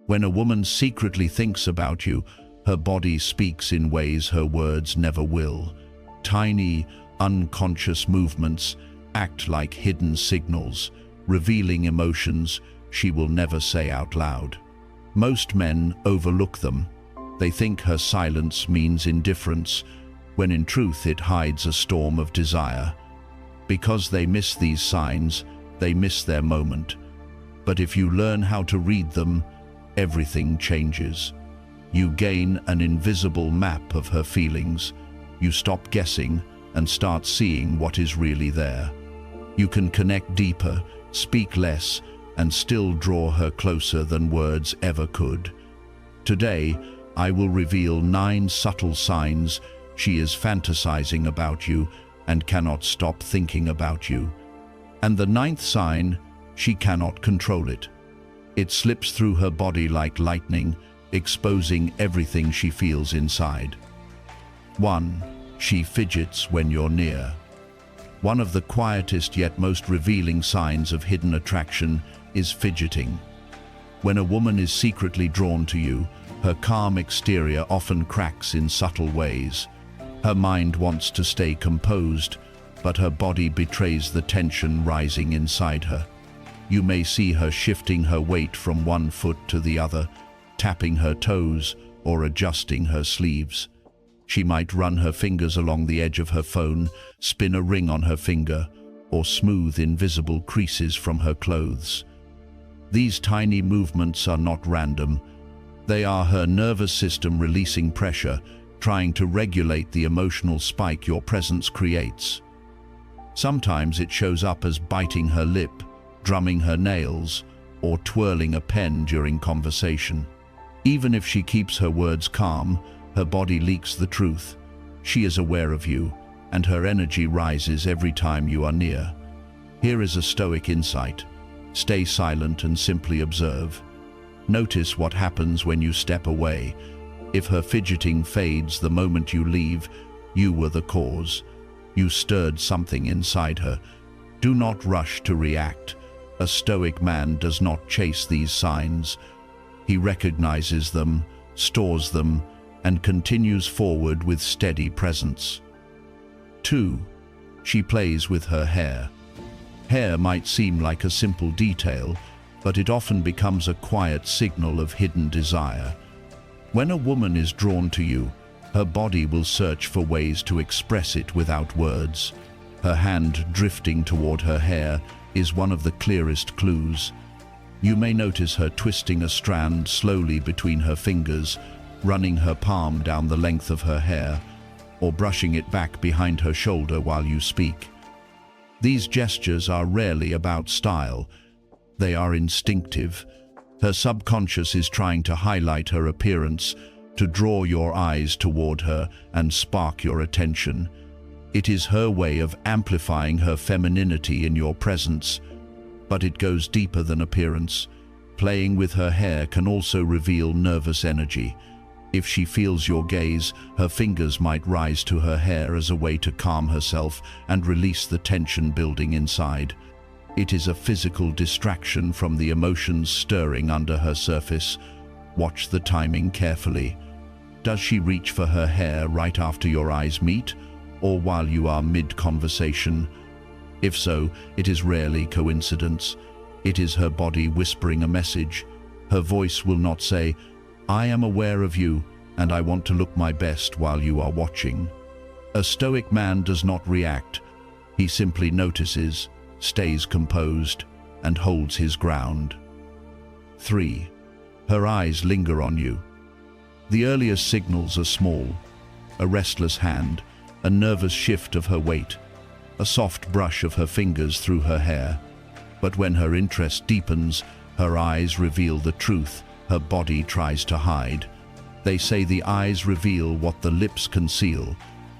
When a woman secretly thinks about you, her body speaks in ways her words never will. Tiny, unconscious movements act like hidden signals, revealing emotions she will never say out loud. Most men overlook them. They think her silence means indifference, when in truth it hides a storm of desire. Because they miss these signs, they miss their moment. But if you learn how to read them, everything changes. You gain an invisible map of her feelings. You stop guessing and start seeing what is really there. You can connect deeper, speak less, and still draw her closer than words ever could. Today, I will reveal 9 subtle signs she is fantasizing about you and cannot stop thinking about you. And the 9th sign, she cannot control it. It slips through her body like lightning, exposing everything she feels inside. 1. She fidgets when you're near. One of the quietest yet most revealing signs of hidden attraction is fidgeting. When a woman is secretly drawn to you, her calm exterior often cracks in subtle ways. Her mind wants to stay composed, but her body betrays the tension rising inside her. You may see her shifting her weight from one foot to the other, tapping her toes or adjusting her sleeves. She might run her fingers along the edge of her phone, spin a ring on her finger, or smooth invisible creases from her clothes. These tiny movements are not random. They are her nervous system releasing pressure, trying to regulate the emotional spike your presence creates. Sometimes it shows up as biting her lip, drumming her nails, or twirling a pen during conversation. Even if she keeps her words calm, her body leaks the truth. She is aware of you, and her energy rises every time you are near. Here is a Stoic insight. Stay silent and simply observe. Notice what happens when you step away. If her fidgeting fades the moment you leave, you were the cause. You stirred something inside her. Do not rush to react. A Stoic man does not chase these signs. He recognizes them, stores them, and continues forward with steady presence. 2. She plays with her hair. Hair might seem like a simple detail, but it often becomes a quiet signal of hidden desire. When a woman is drawn to you, her body will search for ways to express it without words. Her hand drifting toward her hair is one of the clearest clues. You may notice her twisting a strand slowly between her fingers, running her palm down the length of her hair, or brushing it back behind her shoulder while you speak. These gestures are rarely about style. They are instinctive. Her subconscious is trying to highlight her appearance, to draw your eyes toward her and spark your attention. It is her way of amplifying her femininity in your presence, but it goes deeper than appearance. Playing with her hair can also reveal nervous energy. If she feels your gaze, her fingers might rise to her hair as a way to calm herself and release the tension building inside. It is a physical distraction from the emotions stirring under her surface. Watch the timing carefully. Does she reach for her hair right after your eyes meet, or while you are mid-conversation? If so, it is rarely coincidence. It is her body whispering a message. Her voice will not say, "I am aware of you, and I want to look my best while you are watching." A Stoic man does not react. He simply notices, stays composed, and holds his ground. 3. Her eyes linger on you. The earliest signals are small. A restless hand, a nervous shift of her weight, a soft brush of her fingers through her hair. But when her interest deepens, her eyes reveal the truth her body tries to hide. They say the eyes reveal what the lips conceal,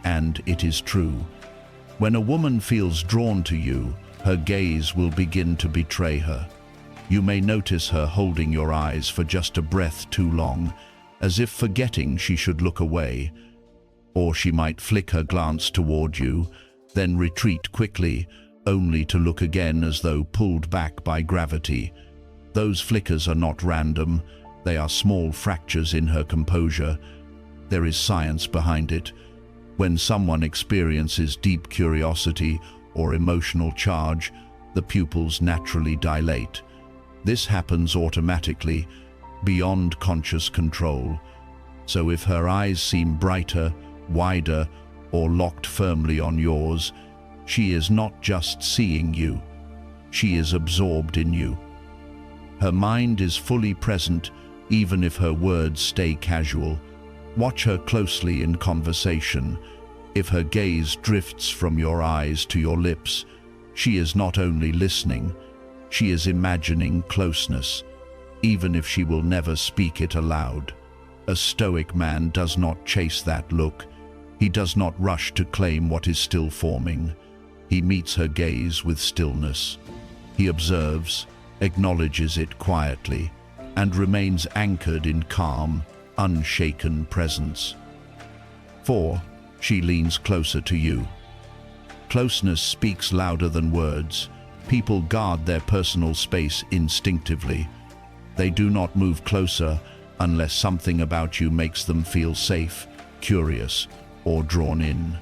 and it is true. When a woman feels drawn to you, her gaze will begin to betray her. You may notice her holding your eyes for just a breath too long, as if forgetting she should look away. Or she might flick her glance toward you, then retreat quickly, only to look again as though pulled back by gravity. Those flickers are not random. They are small fractures in her composure. There is science behind it. When someone experiences deep curiosity or emotional charge, the pupils naturally dilate. This happens automatically, beyond conscious control. So if her eyes seem brighter, wider, or locked firmly on yours, she is not just seeing you, she is absorbed in you. Her mind is fully present, even if her words stay casual. Watch her closely in conversation. If her gaze drifts from your eyes to your lips, she is not only listening, she is imagining closeness, even if she will never speak it aloud. A Stoic man does not chase that look. He does not rush to claim what is still forming. He meets her gaze with stillness. He observes, acknowledges it quietly, and remains anchored in calm, unshaken presence. 4. She leans closer to you. Closeness speaks louder than words. People guard their personal space instinctively. They do not move closer unless something about you makes them feel safe, curious, or drawn in.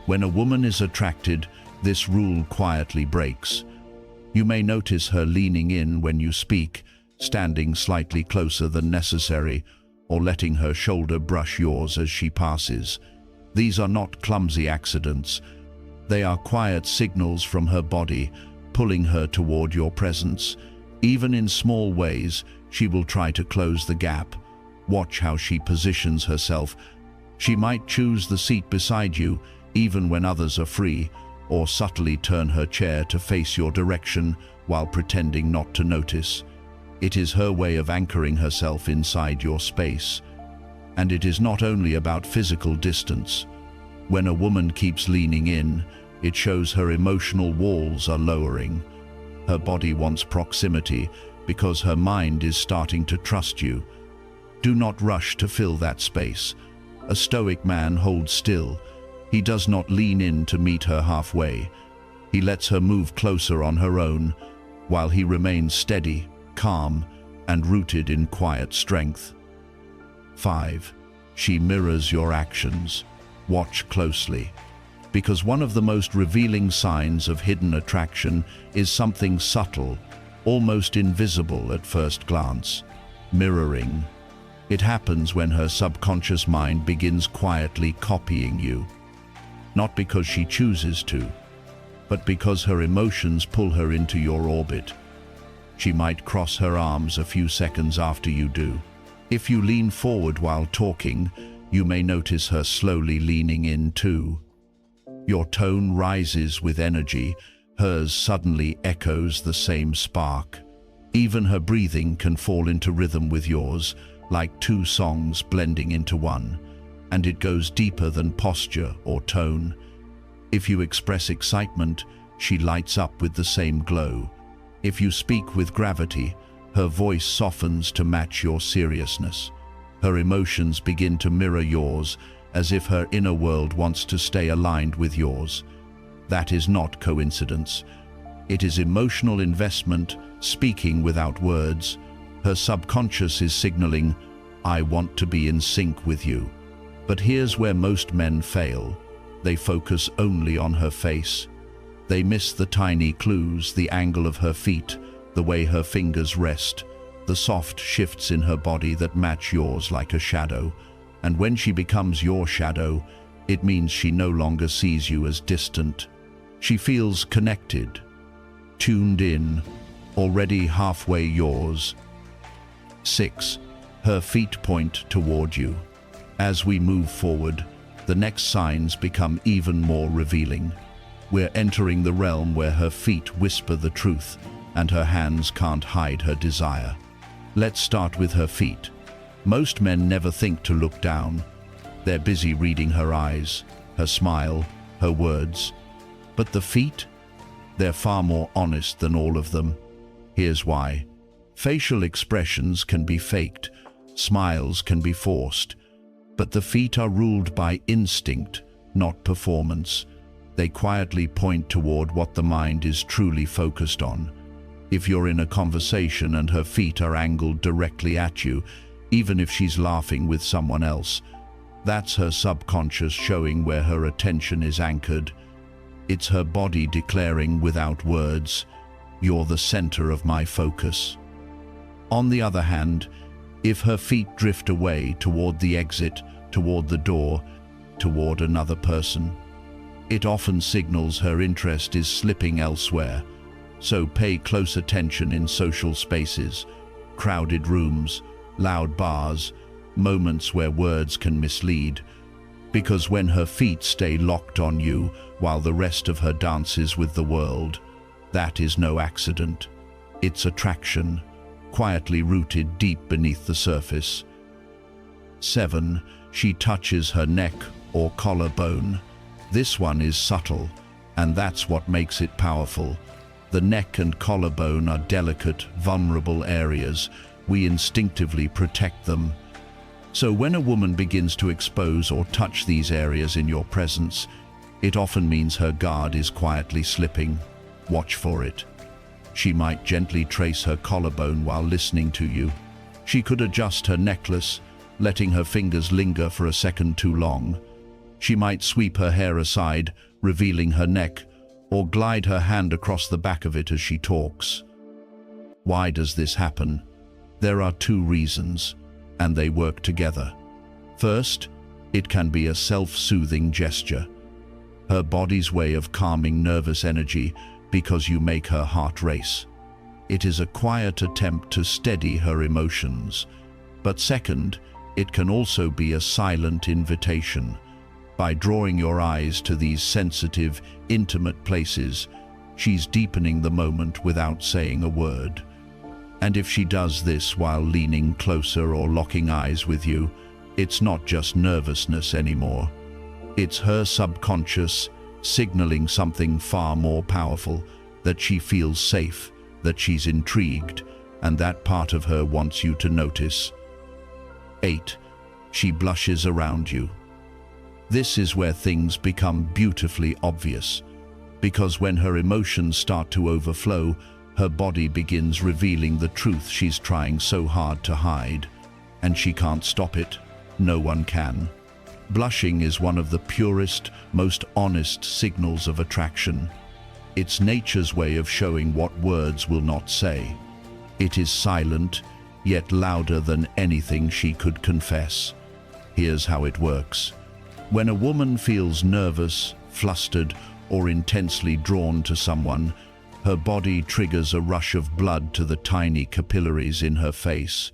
When a woman is attracted, this rule quietly breaks. You may notice her leaning in when you speak, standing slightly closer than necessary, or letting her shoulder brush yours as she passes. These are not clumsy accidents. They are quiet signals from her body, pulling her toward your presence. Even in small ways, she will try to close the gap. Watch how she positions herself. She might choose the seat beside you, even when others are free, or subtly turn her chair to face your direction while pretending not to notice. It is her way of anchoring herself inside your space. And it is not only about physical distance. When a woman keeps leaning in, it shows her emotional walls are lowering. Her body wants proximity because her mind is starting to trust you. Do not rush to fill that space. A Stoic man holds still. He does not lean in to meet her halfway. He lets her move closer on her own, while he remains steady, calm, and rooted in quiet strength. 5. She mirrors your actions. Watch closely, because one of the most revealing signs of hidden attraction is something subtle, almost invisible at first glance: mirroring. It happens when her subconscious mind begins quietly copying you. Not because she chooses to, but because her emotions pull her into your orbit. She might cross her arms a few seconds after you do. If you lean forward while talking, you may notice her slowly leaning in too. Your tone rises with energy, hers suddenly echoes the same spark. Even her breathing can fall into rhythm with yours, like two songs blending into one, and it goes deeper than posture or tone. If you express excitement, she lights up with the same glow. If you speak with gravity, her voice softens to match your seriousness. Her emotions begin to mirror yours, as if her inner world wants to stay aligned with yours. That is not coincidence. It is emotional investment, speaking without words. Her subconscious is signaling, "I want to be in sync with you." But here's where most men fail. They focus only on her face. They miss the tiny clues, the angle of her feet, the way her fingers rest, the soft shifts in her body that match yours like a shadow. And when she becomes your shadow, it means she no longer sees you as distant. She feels connected, tuned in, already halfway yours. 6. Her feet point toward you. As we move forward, the next signs become even more revealing. We're entering the realm where her feet whisper the truth, and her hands can't hide her desire. Let's start with her feet. Most men never think to look down. They're busy reading her eyes, her smile, her words. But the feet? They're far more honest than all of them. Here's why. Facial expressions can be faked, smiles can be forced, but the feet are ruled by instinct, not performance. They quietly point toward what the mind is truly focused on. If you're in a conversation and her feet are angled directly at you, even if she's laughing with someone else, that's her subconscious showing where her attention is anchored. It's her body declaring without words, "You're the center of my focus." On the other hand, if her feet drift away toward the exit, toward the door, toward another person, it often signals her interest is slipping elsewhere. So pay close attention in social spaces, crowded rooms, loud bars, moments where words can mislead. Because when her feet stay locked on you while the rest of her dances with the world, that is no accident. It's attraction, quietly rooted deep beneath the surface. 7. She touches her neck or collarbone. This one is subtle, and that's what makes it powerful. The neck and collarbone are delicate, vulnerable areas. We instinctively protect them. So when a woman begins to expose or touch these areas in your presence, it often means her guard is quietly slipping. Watch for it. She might gently trace her collarbone while listening to you. She could adjust her necklace, letting her fingers linger for a second too long. She might sweep her hair aside, revealing her neck, or glide her hand across the back of it as she talks. Why does this happen? There are two reasons, and they work together. First, it can be a self-soothing gesture, her body's way of calming nervous energy because you make her heart race. It is a quiet attempt to steady her emotions. But second, it can also be a silent invitation. By drawing your eyes to these sensitive, intimate places, she's deepening the moment without saying a word. And if she does this while leaning closer or locking eyes with you, it's not just nervousness anymore. It's her subconscious signaling something far more powerful, that she feels safe, that she's intrigued, and that part of her wants you to notice. 8. She blushes around you. This is where things become beautifully obvious, because when her emotions start to overflow, her body begins revealing the truth she's trying so hard to hide, and she can't stop it. No one can. Blushing is one of the purest, most honest signals of attraction. It's nature's way of showing what words will not say. It is silent, yet louder than anything she could confess. Here's how it works. When a woman feels nervous, flustered, or intensely drawn to someone, her body triggers a rush of blood to the tiny capillaries in her face.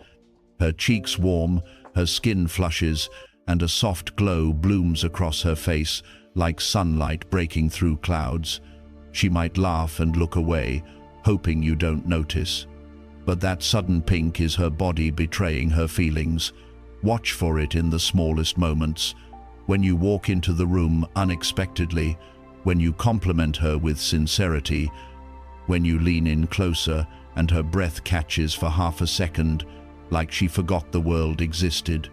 Her cheeks warm, her skin flushes, and a soft glow blooms across her face like sunlight breaking through clouds. She might laugh and look away, hoping you don't notice. But that sudden pink is her body betraying her feelings. Watch for it in the smallest moments. When you walk into the room unexpectedly, when you compliment her with sincerity, when you lean in closer and her breath catches for half a second, like she forgot the world existed.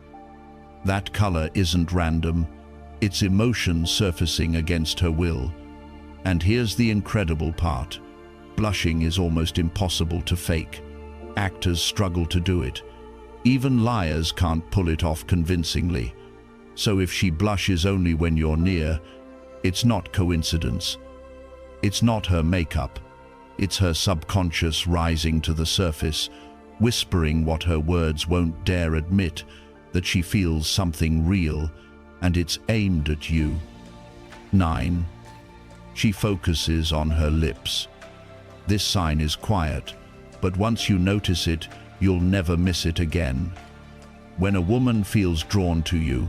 That color isn't random, it's emotion surfacing against her will. And here's the incredible part. Blushing is almost impossible to fake. Actors struggle to do it. Even liars can't pull it off convincingly. So if she blushes only when you're near, it's not coincidence. It's not her makeup. It's her subconscious rising to the surface, whispering what her words won't dare admit, that she feels something real, and it's aimed at you. 9. She focuses on her lips. This sign is quiet, but once you notice it, you'll never miss it again. When a woman feels drawn to you,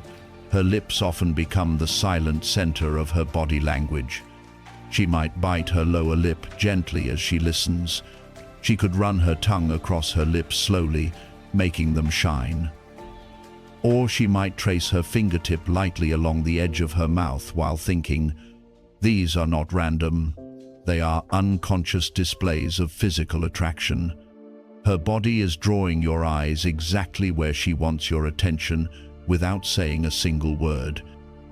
her lips often become the silent center of her body language. She might bite her lower lip gently as she listens. She could run her tongue across her lips slowly, making them shine. Or she might trace her fingertip lightly along the edge of her mouth while thinking. These are not random. They are unconscious displays of physical attraction. Her body is drawing your eyes exactly where she wants your attention without saying a single word.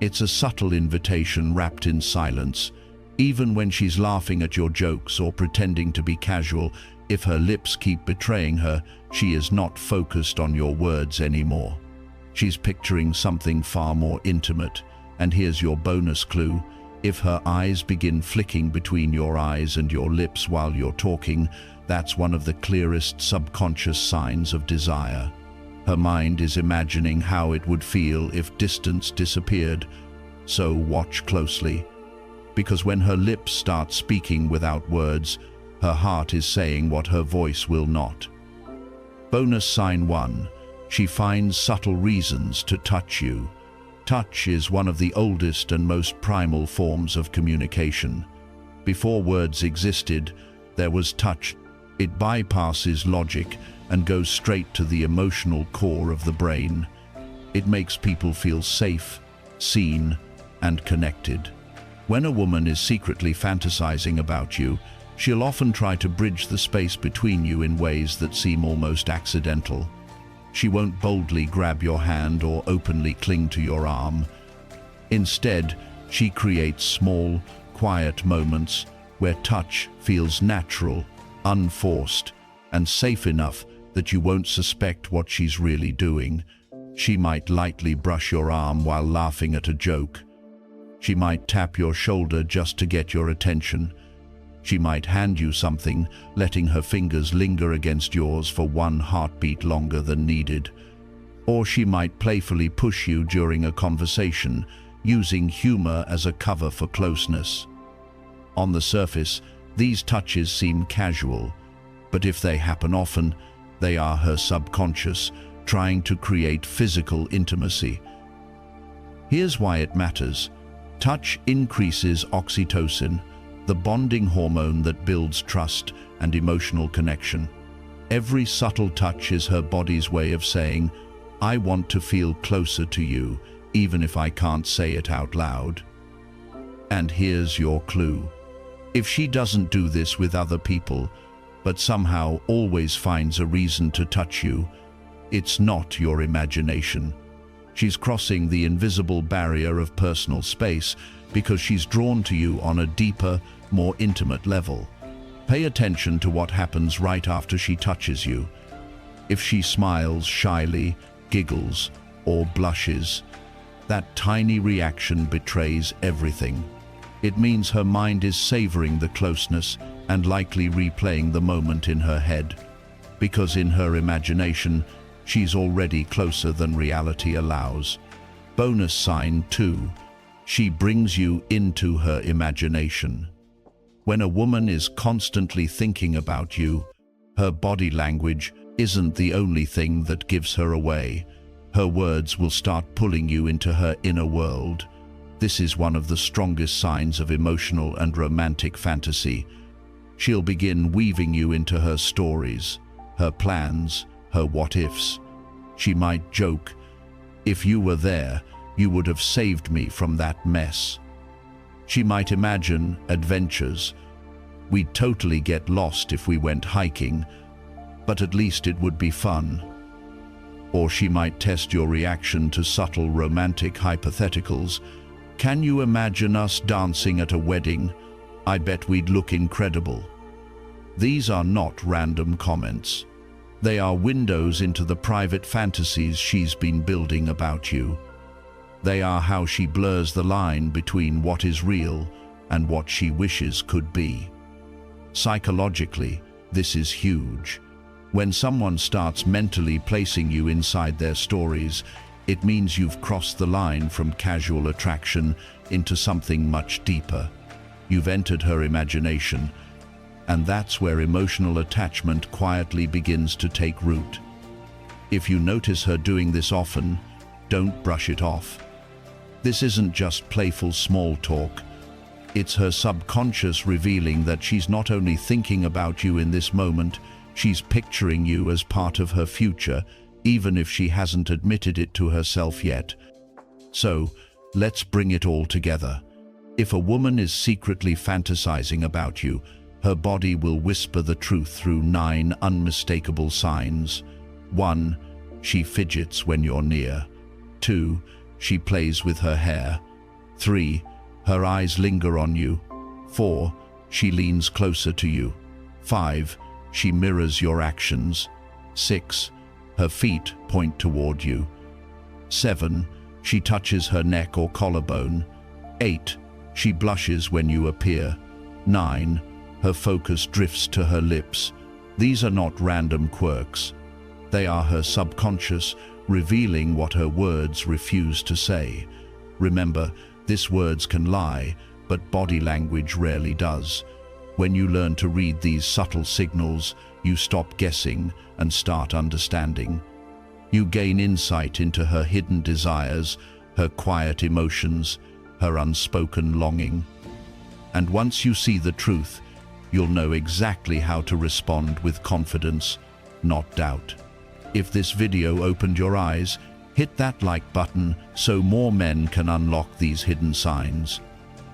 It's a subtle invitation wrapped in silence. Even when she's laughing at your jokes or pretending to be casual, If her lips keep betraying her, she is not focused on your words anymore. She's picturing something far more intimate. And here's your bonus clue. If her eyes begin flicking between your eyes and your lips while you're talking, that's one of the clearest subconscious signs of desire. Her mind is imagining how it would feel if distance disappeared. So watch closely, because when her lips start speaking without words, her heart is saying what her voice will not. Bonus sign 1. She finds subtle reasons to touch you. Touch is one of the oldest and most primal forms of communication. Before words existed, there was touch. It bypasses logic and goes straight to the emotional core of the brain. It makes people feel safe, seen, and connected. When a woman is secretly fantasizing about you, she'll often try to bridge the space between you in ways that seem almost accidental. She won't boldly grab your hand or openly cling to your arm. Instead, she creates small, quiet moments where touch feels natural, unforced, and safe enough that you won't suspect what she's really doing. She might lightly brush your arm while laughing at a joke. She might tap your shoulder just to get your attention. She might hand you something, letting her fingers linger against yours for one heartbeat longer than needed. Or she might playfully push you during a conversation, using humor as a cover for closeness. On the surface, these touches seem casual, but if they happen often, they are her subconscious, trying to create physical intimacy. Here's why it matters. Touch increases oxytocin, the bonding hormone that builds trust and emotional connection. Every subtle touch is her body's way of saying, "I want to feel closer to you, even if I can't say it out loud." And here's your clue. If she doesn't do this with other people, but somehow always finds a reason to touch you, it's not your imagination. She's crossing the invisible barrier of personal space because she's drawn to you on a deeper, more intimate level. Pay attention to what happens right after she touches you. If she smiles shyly, giggles, or blushes, that tiny reaction betrays everything. It means her mind is savoring the closeness and likely replaying the moment in her head, because in her imagination, she's already closer than reality allows. Bonus sign 2. She brings you into her imagination. When a woman is constantly thinking about you, her body language isn't the only thing that gives her away. Her words will start pulling you into her inner world. This is one of the strongest signs of emotional and romantic fantasy. She'll begin weaving you into her stories, her plans, her what-ifs. She might joke, "If you were there, you would have saved me from that mess." She might imagine adventures. "We'd totally get lost if we went hiking, but at least it would be fun." Or she might test your reaction to subtle romantic hypotheticals. "Can you imagine us dancing at a wedding? I bet we'd look incredible." These are not random comments. They are windows into the private fantasies she's been building about you. They are how she blurs the line between what is real and what she wishes could be. Psychologically, this is huge. When someone starts mentally placing you inside their stories, it means you've crossed the line from casual attraction into something much deeper. You've entered her imagination, and that's where emotional attachment quietly begins to take root. If you notice her doing this often, don't brush it off. This isn't just playful small talk. It's her subconscious revealing that she's not only thinking about you in this moment, she's picturing you as part of her future, even if she hasn't admitted it to herself yet. So, let's bring it all together. If a woman is secretly fantasizing about you, her body will whisper the truth through 9 unmistakable signs. 1. She fidgets when you're near. 2. She plays with her hair. 3. Her eyes linger on you. 4. She leans closer to you. 5. She mirrors your actions. 6. Her feet point toward you. 7. She touches her neck or collarbone. 8. She blushes when you appear. 9. Her focus drifts to her lips. These are not random quirks. They are her subconscious, revealing what her words refuse to say. Remember, these words can lie, but body language rarely does. When you learn to read these subtle signals, you stop guessing and start understanding. You gain insight into her hidden desires, her quiet emotions, her unspoken longing. And once you see the truth, you'll know exactly how to respond with confidence, not doubt. If this video opened your eyes, hit that like button so more men can unlock these hidden signs.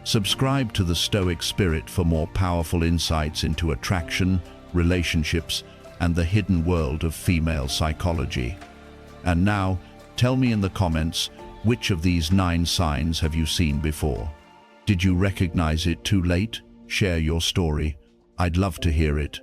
Subscribe to the Stoic Spirit for more powerful insights into attraction, relationships, and the hidden world of female psychology. And now, tell me in the comments, which of these 9 signs have you seen before? Did you recognize it too late? Share your story. I'd love to hear it.